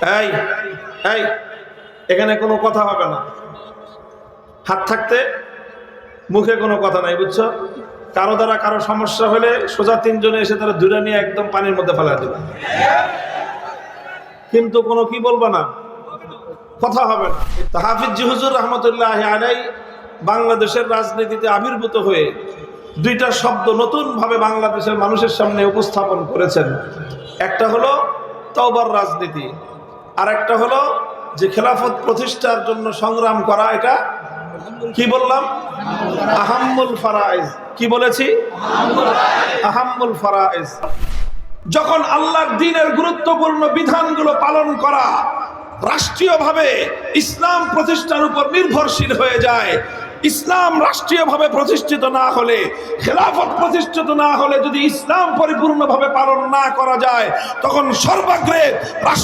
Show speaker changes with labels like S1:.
S1: এই এই এখানে কোনো কথা হবে না, হাত থাকতে মুখে কোনো কথা নাই, বুঝছো? কারো দ্বারা কারো সমস্যা হলে সোজা তিনজনে এসে তারা ধরে নিয়ে একদম পানির মধ্যে ফেলা দেবে, কিন্তু কোনো কি বলবো না, কথা হবে না। হাফিজ জি হুজুর রহমতুল্লাহ আলাই বাংলাদেশের রাজনীতিতে আবির্ভূত হয়ে দুইটা শব্দ নতুন ভাবে বাংলাদেশের মানুষের সামনে উপস্থাপন করেছেন। একটা হলো তওবার রাজনীতি, আর একটা হলো যে খেলাফত প্রতিষ্ঠার জন্য সংগ্রাম করা। এটা কি বললাম? আহাম্মুল ফারায়েজ। কি বলেছি? আহাম্মুল ফারায়েজ। যখন আল্লাহর দ্বীনের গুরুত্বপূর্ণ বিধানগুলো পালন করা রাষ্ট্রীয়ভাবে ইসলাম প্রতিষ্ঠার উপর নির্ভরশীল হয়ে যায়, ইসলাম রাষ্ট্রীয়ভাবে প্রতিষ্ঠিত না হলে, খেলাফত প্রতিষ্ঠিত না হলে যদি ইসলাম পরিপূর্ণভাবে পালন না করা যায়, তখন সর্বাগ্রে রাষ্ট্র